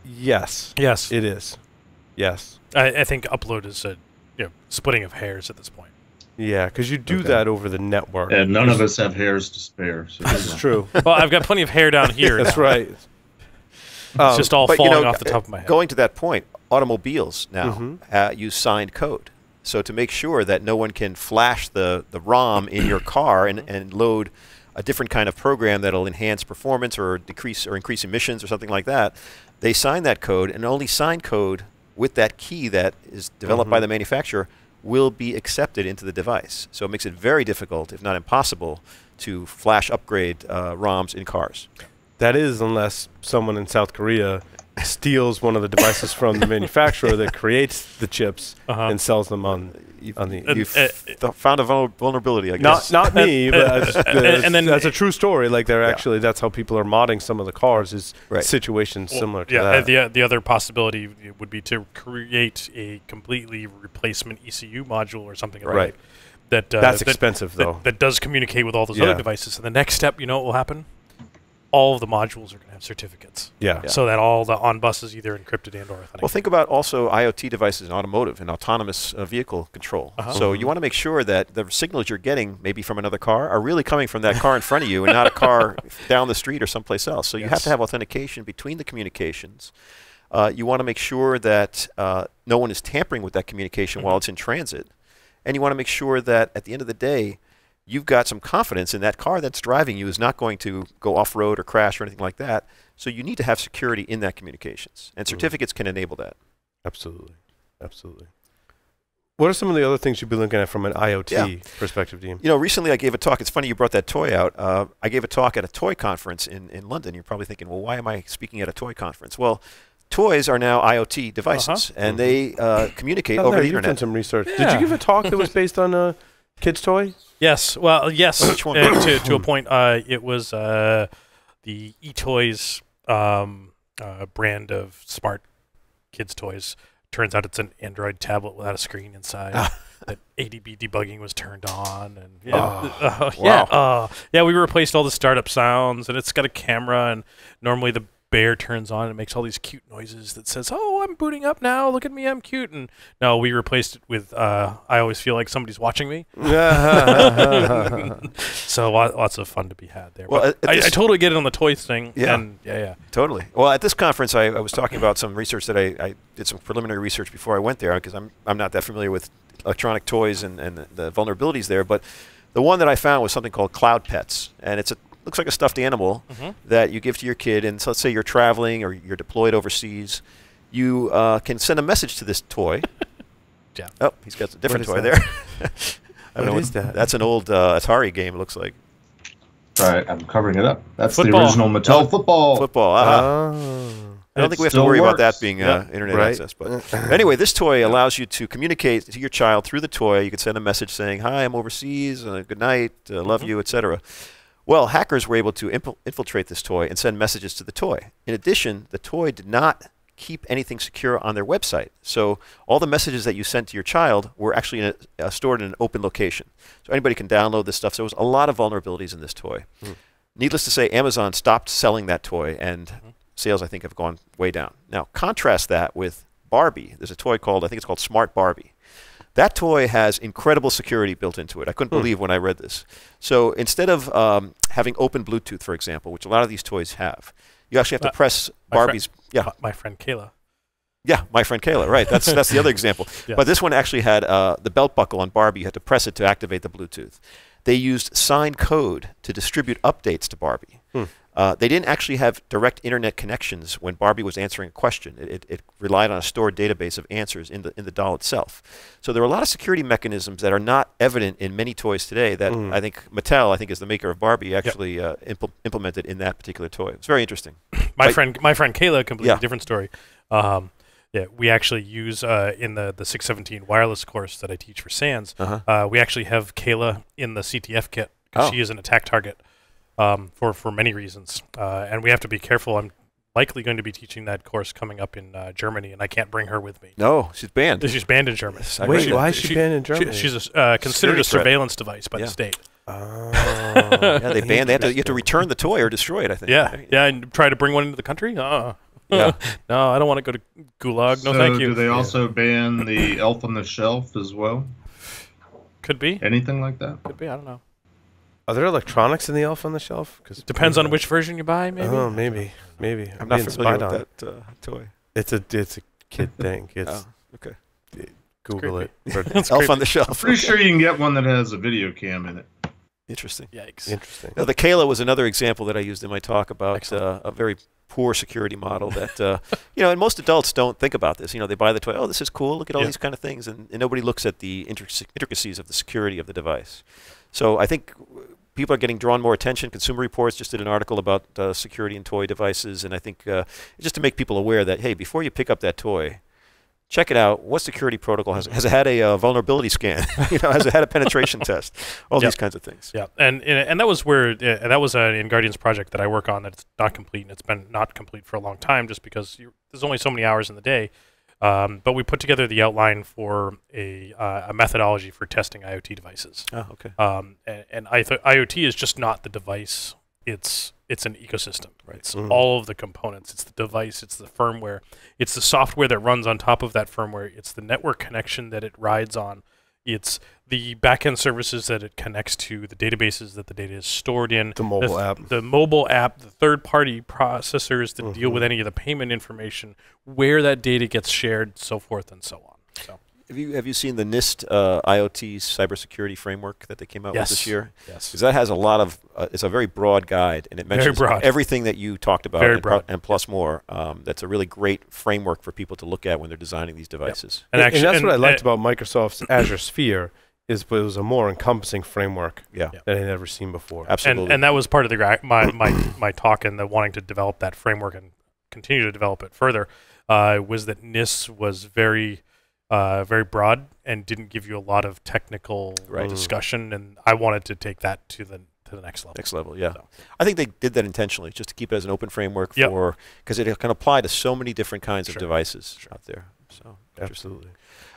Yes. Yes. It is. Yes. I think upload is a splitting of hairs at this point. Yeah, because you do that over the network. And none of us have hairs to spare. So That's true. Well, I've got plenty of hair down here. That's now. right. It's just all But, falling off the top of my head. Going to that point, automobiles now use signed code. So to make sure that no one can flash the ROM in your car and load a different kind of program that'll enhance performance or decrease or increase emissions or something like that, they sign that code, and only signed code with that key that is developed by the manufacturer will be accepted into the device. So it makes it very difficult, if not impossible, to flash upgrade ROMs in cars. That is, unless someone in South Korea steals one of the devices from the manufacturer that creates the chips and sells them on the. You've found a vulnerability, I guess. Not me, but and then that's a true story. Like they're actually, that's how people are modding some of the cars. Is situations similar to that. The other possibility would be to create a completely replacement ECU module or something like that. That's expensive though. That does communicate with all those other devices. And the next step, you know what will happen? All of the modules are going to have certificates. So that all the on bus is either encrypted and or authenticated. Well, think about also IoT devices in automotive and autonomous vehicle control. So you want to make sure that the signals you're getting, maybe from another car, are really coming from that car in front of you and not a car down the street or someplace else. So you have to have authentication between the communications. You want to make sure that no one is tampering with that communication while it's in transit. And you want to make sure that at the end of the day, you've got some confidence in that car that's driving you is not going to go off-road or crash or anything like that. So you need to have security in that communications. And certificates can enable that. Absolutely. Absolutely. What are some of the other things you've been looking at from an IoT perspective, Dean? You know, recently I gave a talk. It's funny you brought that toy out. I gave a talk at a toy conference in London. You're probably thinking, well, why am I speaking at a toy conference? Well, toys are now IoT devices, and they communicate over the You've internet. done some research. Did you give a talk that was based on a kid's toy? Yes. Well, yes. Which one? To a point, it was the eToys brand of smart kids toys. Turns out it's an Android tablet without a screen inside. That ADB debugging was turned on, and we replaced all the startup sounds, and it's got a camera, and normally the bear turns on and makes all these cute noises that says, "Oh, I'm booting up now. Look at me, I'm cute." And no, we replaced it with I always feel like somebody's watching me. So lots of fun to be had there. Well, I totally get it on the toys thing. Yeah, totally. Well, at this conference, I was talking about some research that I did some preliminary research before I went there, because I'm not that familiar with electronic toys and the vulnerabilities there. But the one that I found was something called Cloud Pets, and looks like a stuffed animal that you give to your kid. And so let's say you're traveling or you're deployed overseas. You can send a message to this toy. Oh, he's got a different toy there. I don't know what is that? That's an old Atari game, it looks like. All right, I'm covering it up. That's Football. the original Mattel football. Football. I don't think we have to worry about that being internet access. But anyway, this toy allows you to communicate to your child through the toy. You can send a message saying, "Hi, I'm overseas. Good night. Love you," etc. Well, hackers were able to infiltrate this toy and send messages to the toy. In addition, the toy did not keep anything secure on their website. So all the messages that you sent to your child were actually stored in an open location. So anybody can download this stuff. So there was a lot of vulnerabilities in this toy. Needless to say, Amazon stopped selling that toy, and sales, I think, have gone way down. Now, contrast that with Barbie. There's a toy called, I think it's called Smart Barbie. That toy has incredible security built into it. I couldn't believe when I read this. So instead of having open Bluetooth, for example, which a lot of these toys have, you actually have to press Barbie's... My friend Kayla. Yeah, my friend Kayla, right. That's the other example. But this one actually had the belt buckle on Barbie. You had to press it to activate the Bluetooth. They used signed code to distribute updates to Barbie. They didn't actually have direct internet connections when Barbie was answering a question. It relied on a stored database of answers in the doll itself. So there are a lot of security mechanisms that are not evident in many toys today that I think Mattel, is the maker of Barbie, actually implemented in that particular toy. It's very interesting. My friend Kayla, completely different story. Yeah, we actually use in the 617 wireless course that I teach for SANS, we actually have Kayla in the CTF kit because she is an attack target for many reasons. And we have to be careful. I'm likely going to be teaching that course coming up in Germany, and I can't bring her with me. No, she's banned. She's banned in Germany. Wait, why is she banned in Germany? She's considered a surveillance device by the state. Yeah, they banned. You have to return the toy or destroy it, I think. Yeah, yeah, and try to bring one into the country? Yeah. No, I don't want to go to Gulag. No, thank you. Do they also ban the Elf on the Shelf as well? Could be. Anything like that? Could be. I don't know. Are there electronics in the Elf on the Shelf? Cause depends on which version you buy, maybe. Oh, maybe. I'm not familiar with that toy. It's a kid thing. It's okay. Google it. Elf on the Shelf. Pretty sure you can get one that has a video cam in it. Interesting. Yikes. Interesting. Now, the Kayla was another example that I used in my talk about a very poor security model that, and most adults don't think about this. They buy the toy, oh, this is cool, look at all these kind of things, and nobody looks at the intricacies of the security of the device. So I think people are getting drawn more attention. Consumer Reports just did an article about security in toy devices, and I think just to make people aware that, hey, before you pick up that toy, check it out. What security protocol has it had a vulnerability scan? Has it had a penetration test? All these kinds of things. Yeah, and that was where that was an InGuardians project that I work on that's not complete, and it's been not complete for a long time, just because there's only so many hours in the day. But we put together the outline for a methodology for testing IoT devices. Oh, okay. And I thought IoT is just not the device. It's an ecosystem, right? It's all of the components. It's the device. It's the firmware. It's the software that runs on top of that firmware. It's the network connection that it rides on. It's the backend services that it connects to, the databases that the data is stored in. The mobile app. The mobile app, the third-party processors that deal with any of the payment information, where that data gets shared, so forth and so on. So. Have you seen the NIST IoT cybersecurity framework that they came out with this year? Yes. Because that has a lot of it's a very broad guide, and it mentions everything that you talked about and plus more. That's a really great framework for people to look at when they're designing these devices. Yep. And that's what I liked about Microsoft's Azure Sphere is it was a more encompassing framework that I had never seen before. Absolutely. And that was part of my talk and the wanting to develop that framework and continue to develop it further was that NIST was very broad and didn't give you a lot of technical discussion, and I wanted to take that to the next level. Next level, yeah. So. I think they did that intentionally, just to keep it as an open framework because it can apply to so many different kinds of devices out there. So absolutely.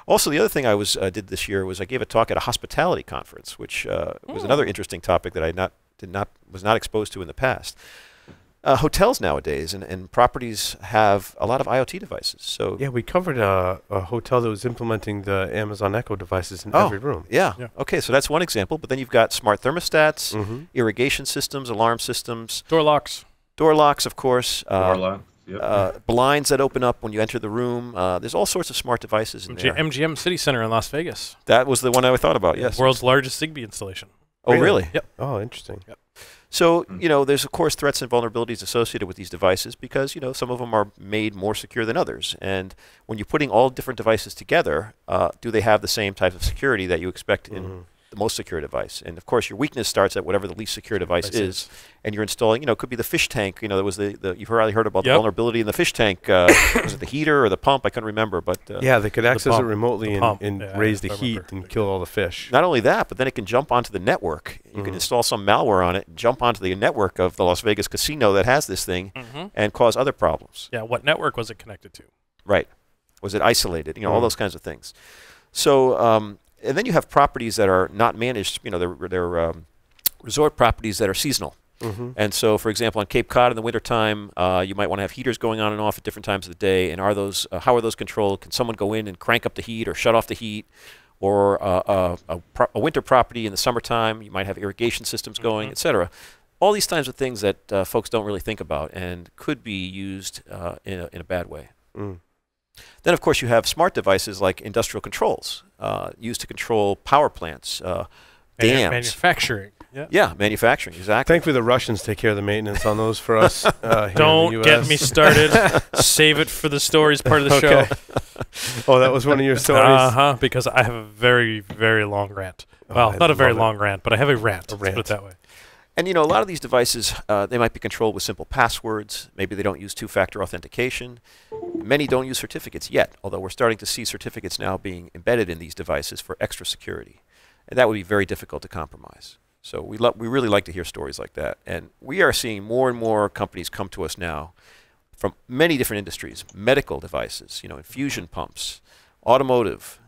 Also, the other thing I did this year was I gave a talk at a hospitality conference, which was another interesting topic that I was not exposed to in the past. Hotels nowadays and properties have a lot of IoT devices. So yeah, we covered a hotel that was implementing the Amazon Echo devices in every room. Yeah. Okay, so that's one example. But then you've got smart thermostats, irrigation systems, alarm systems, door locks, of course. Door locks. Yep. Blinds that open up when you enter the room. There's all sorts of smart devices in there. MGM City Center in Las Vegas. That was the one I thought about. Yes. World's largest Zigbee installation. Oh, really? Yep. Oh, interesting. Yep. So, there's, of course, threats and vulnerabilities associated with these devices because, some of them are made more secure than others. And when you're putting all different devices together, do they have the same type of security that you expect in the most secure device? And, of course, your weakness starts at whatever the least secure device is. And you're installing, it could be the fish tank. There was you've probably heard about the vulnerability in the fish tank. Was it the heater or the pump? I couldn't remember. But yeah, they could access it remotely and raise the heat and kill all the fish. Not only that, but then it can jump onto the network. You can install some malware on it, jump onto the network of the Las Vegas casino that has this thing and cause other problems. Yeah, what network was it connected to? Right. Was it isolated? All those kinds of things. So, and then you have properties that are not managed. They're resort properties that are seasonal. And so, for example, on Cape Cod in the wintertime, you might want to have heaters going on and off at different times of the day. And how are those controlled? Can someone go in and crank up the heat or shut off the heat? Or a winter property in the summertime, you might have irrigation systems going, etc. All these kinds of things that folks don't really think about and could be used in a bad way. Then, of course, you have smart devices like industrial controls used to control power plants, dams. Manufacturing. Yeah, manufacturing, exactly. Thankfully, the Russians take care of the maintenance on those for us. Here Don't in the get US. me started. Save it for the stories part of the Okay. show. Oh, that was one of your stories. Because I have a very, very long rant. Oh, Well, I not a very love it. long rant, but I have a rant. A Let's put it rant. that way. And, a lot of these devices, they might be controlled with simple passwords. Maybe they don't use two-factor authentication. Many don't use certificates yet, although we're starting to see certificates now being embedded in these devices for extra security. And that would be very difficult to compromise. So we really like to hear stories like that. And we are seeing more and more companies come to us now from many different industries, medical devices, infusion pumps, automotive,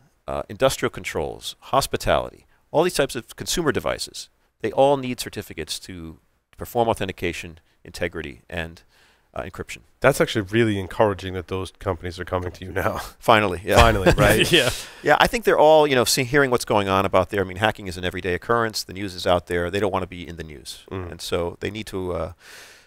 industrial controls, hospitality, all these types of consumer devices. They all need certificates to perform authentication, integrity, and encryption. That's actually really encouraging that those companies are coming to you now. Finally, yeah. Finally, right? Yeah. Yeah, I think they're all, hearing what's going on about there. I mean, hacking is an everyday occurrence. The news is out there. They don't want to be in the news. And so they need to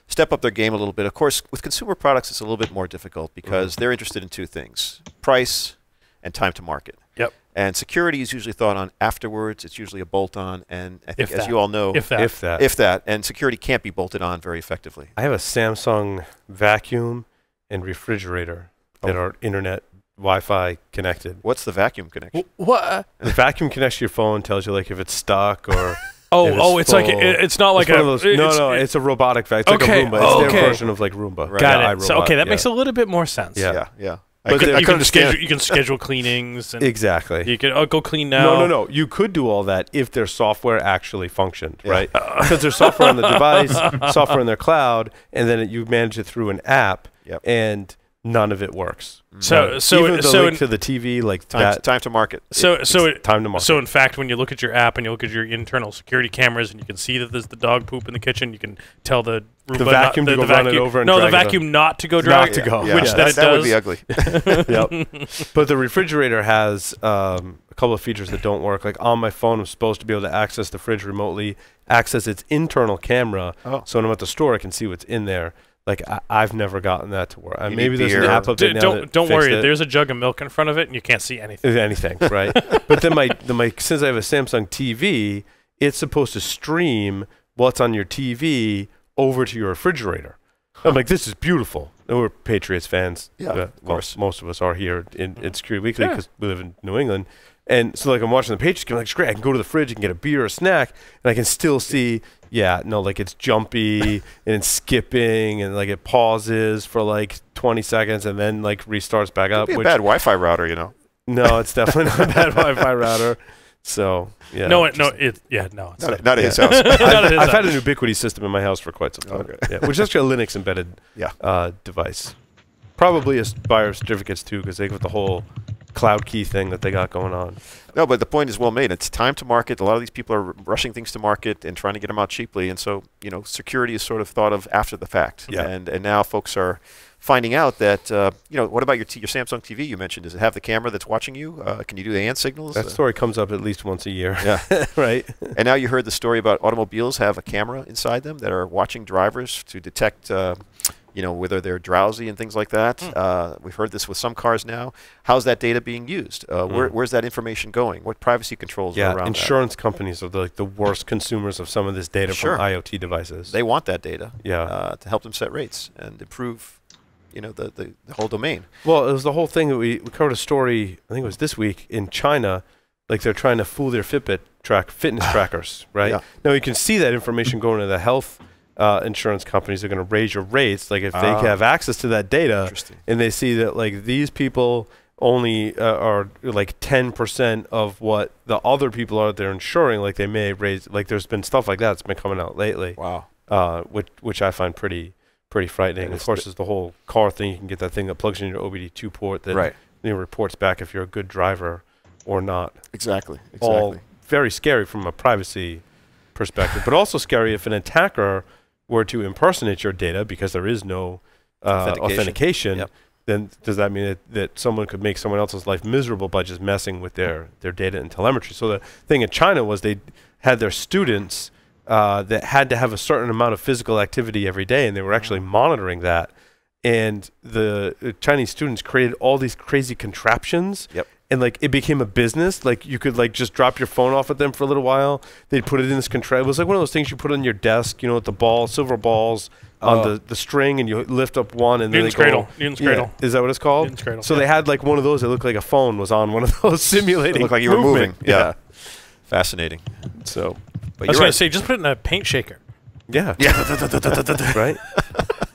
step up their game a little bit. Of course, with consumer products, it's a little bit more difficult because they're interested in two things: price and time to market. Yep. And security is usually thought on afterwards. It's usually a bolt-on. And I think, If as that. you all know, If that. If that. and security can't be bolted on very effectively. I have a Samsung vacuum and refrigerator that are internet Wi-Fi connected. What's the vacuum connection? What? The vacuum connects to your phone, tells you like if it's stuck or. It's like it's not like it's one of those. It's a robotic vacuum. It's Okay, like a Roomba. It's their okay. version of like Roomba. Right. Got Yeah, it. So iRobot, that yeah. makes a little bit more sense. Yeah. Yeah. But You can understand. schedule cleanings. And Exactly. You can go clean now. No. You could do all that if their software actually functioned, right? Because there's software on the device, software in their cloud, and then you manage it through an app, and none of it works. So Even the so link to the TV, like Time to market. time to market. So in fact, when you look at your app and you look at your internal security cameras and you can see that there's the dog poop in the kitchen, you can tell the Roomba vacuum to go run it over and no, the drag it vacuum not to go Not drag to go. Yeah. which Yeah. that it that would does. be ugly. Yep. But the refrigerator has a couple of features that don't work. Like on my phone, I'm supposed to be able to access the fridge remotely, access its internal camera, so when I'm at the store, I can see what's in there. Like I've never gotten that to work. You Maybe need there's an beer. app update now that Don't fixed worry. it. There's a jug of milk in front of it, and you can't see anything. Anything, right? But then my since I have a Samsung TV, it's supposed to stream what's on your TV over to your refrigerator. I'm like, this is beautiful. And we're Patriots fans. Yeah, of course. Most of us are here in Security Weekly because we live in New England. And so like I'm watching the Patriots game, like it's great. I can go to the fridge and get a beer or a snack, and I can still see, like it's jumpy and it's skipping and like it pauses for like 20 seconds and then like restarts back up. Could be a bad Wi-Fi router, No, it's definitely not a bad Wi-Fi router. So yeah. It's not. Not at his house. I've had an Ubiquity system in my house for quite some time. Okay. Yeah, which is actually a Linux embedded device. Probably a buyer certificates too, because they got the whole cloud key thing that they got going on. No, but the point is well made. It's time to market. A lot of these people are rushing things to market and trying to get them out cheaply. And so, security is sort of thought of after the fact. Yeah. And now folks are finding out that, what about your Samsung TV you mentioned? Does it have the camera that's watching you? Can you do the hand signals? That story comes up at least once a year. Yeah. Right? And now you heard the story about automobiles have a camera inside them that are watching drivers to detect, whether they're drowsy and things like that. We've heard this with some cars now. How's that data being used? Where's that information going? What privacy controls are around insurance companies are the worst consumers of some of this data from IoT devices. They want that data Yeah. to help them set rates and improve the whole domain. Well, it was the whole thing that we covered a story, I think it was this week, in China. Like they're trying to fool their fitness trackers, right? Yeah. Now you can see that information going to the health insurance companies. Are going to raise your rates. Like if they have access to that data and they see that like these people only are like 10% of what the other people are they're insuring, like they may raise, like there's been stuff like that's been coming out lately. Wow. Which I find pretty frightening. And of course, there's the whole car thing. You can get that thing that plugs in your OBD2 port that reports back if you're a good driver or not. Exactly. All very scary from a privacy perspective, but also scary if an attacker were to impersonate your data because there is no authentication. Yep. Then does that mean that someone could make someone else's life miserable by just messing with their data and telemetry? So the thing in China was they had their students that had to have a certain amount of physical activity every day, and they were actually monitoring that. And the Chinese students created all these crazy contraptions. Yep. and like it became a business. Like you could like just drop your phone off at them for a little while. They'd put it in this control. It was like one of those things you put on your desk, with the ball, silver balls on the string, and you lift up one, and Newton's then they Cradle. go. Newton's Cradle. Is that what it's called? Newton's Cradle. So they had like one of those that looked like a phone was on one of those simulating. It looked like you were moving. movement. Yeah. Fascinating. So, But I was you're going right. to say, just put it in a paint shaker. yeah. Right?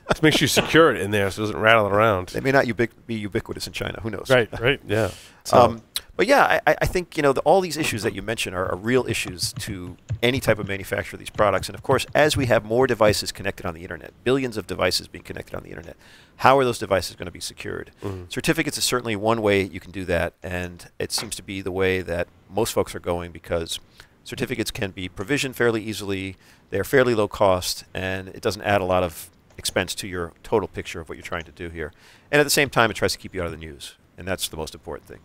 Just make sure you secure it in there so it doesn't rattle around. They may not be ubiquitous in China. Who knows? Right. Yeah. So, But yeah, I think all these issues that you mentioned are real issues to any type of manufacturer of these products. And of course, as we have more devices connected on the internet, billions of devices being connected on the internet, how are those devices going to be secured? Certificates is certainly one way you can do that, and it seems to be the way that most folks are going because certificates can be provisioned fairly easily, they're fairly low cost, and it doesn't add a lot of expense to your total picture of what you're trying to do here. And at the same time, it tries to keep you out of the news, and that's the most important thing.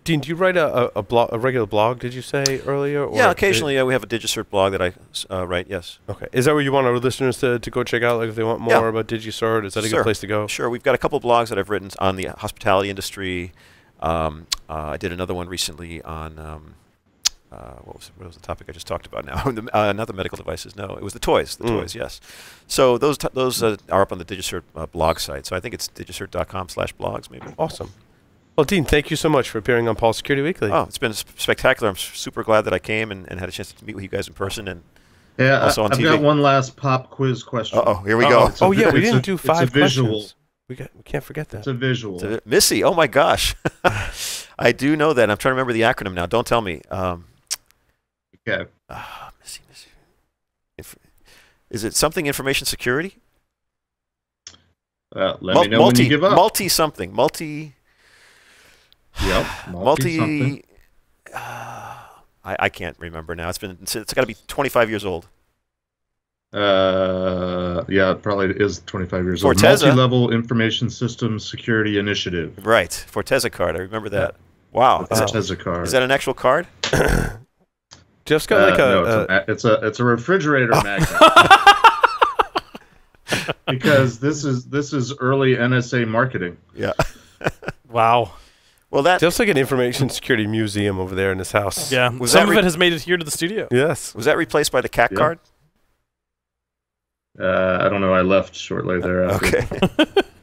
Dean, do you write a regular blog, did you say earlier? Or Yeah, occasionally we have a DigiCert blog that I write, yes. Okay. Is that where you want our listeners to go check out? Like if they want more about DigiCert, is that a good place to go? Sure. We've got a couple of blogs that I've written on the hospitality industry. I did another one recently on, what was the topic I just talked about now? Not the medical devices, no. It was the toys, toys, yes. So those are up on the DigiCert blog site. So I think it's digicert.com/blogs maybe. Awesome. Well, Dean, thank you so much for appearing on Paul Security Weekly. Oh, it's been spectacular. I'm super glad that I came and had a chance to meet with you guys in person and Yeah, also on I've TV. got one last pop quiz question. Uh-oh, here we go. Oh, yeah, we didn't do 5 it's a visual. questions. We can't forget that. It's a visual. Missy, oh my gosh. I do know that. I'm trying to remember the acronym now. Don't tell me. Okay. Missy. Is it something information security? Let me know when you give up. Multi-something. Yep. Multi-something. I can't remember now. It's got to be 25 years old. Yeah, it probably is 25 years old. Forteza. Multi-level information systems security initiative. Right. Forteza card. I remember that. Wow. Forteza card. Is that an actual card? Jeff's got like no, it's a refrigerator magnet. Because this is early NSA marketing. Yeah. Wow. Well, that Jeff's like an information security museum over there in his house. Yeah. Was Some that of it has made it here to the studio. Yes. was that replaced by the cat Yeah. card? I don't know. I left shortly thereafter. Okay.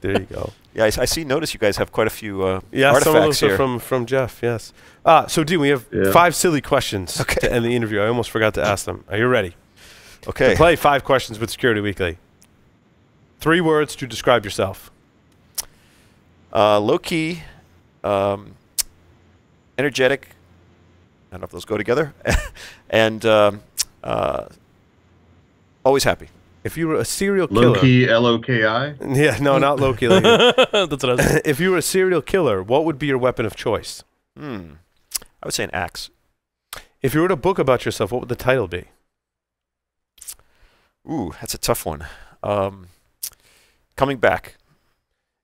There you go. Yeah, I notice you guys have quite a few Yeah, some of artifacts those here. are from Jeff, yes. So, Dean, we have 5 silly questions to end the interview. I almost forgot to ask them. Are you ready? Okay. To play 5 questions with Security Weekly. 3 words to describe yourself. Low-key, energetic, I don't know if those go together, and always happy. If you were a serial killer. Low-key, L-O-K-I? Yeah, no, not low-key. That's what I was saying. If you were a serial killer, what would be your weapon of choice? I would say an axe. If you wrote a book about yourself, what would the title be? Ooh, that's a tough one. Coming back.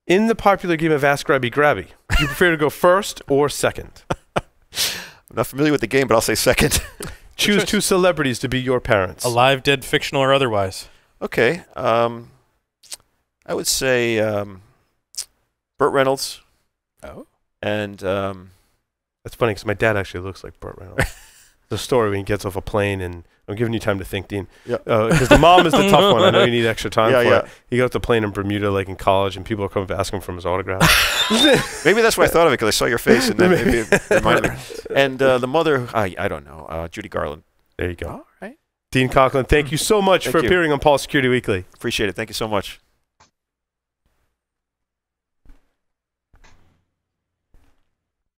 In the popular game of Ask Grabby Grabby, do you prefer to go first or second? I'm not familiar with the game, but I'll say second. Choose 2 celebrities to be your parents. Alive, dead, fictional, or otherwise. Okay. I would say Burt Reynolds. Oh. And That's funny because my dad actually looks like Burt Reynolds. The story when he gets off a plane, and I'm giving you time to think, Dean. Yeah. Because the mom is the tough one. I know you need extra time for Yeah. it. He got off the plane in Bermuda, like in college, and people are coming to ask him for his autograph. maybe that's why I thought of it, because I saw your face, and then maybe it reminded me. And the mother, I don't know, Judy Garland. There you go. All right. Dean Coclin, thank you so much Thank for you. appearing on Paul Security Weekly. Appreciate it. Thank you so much.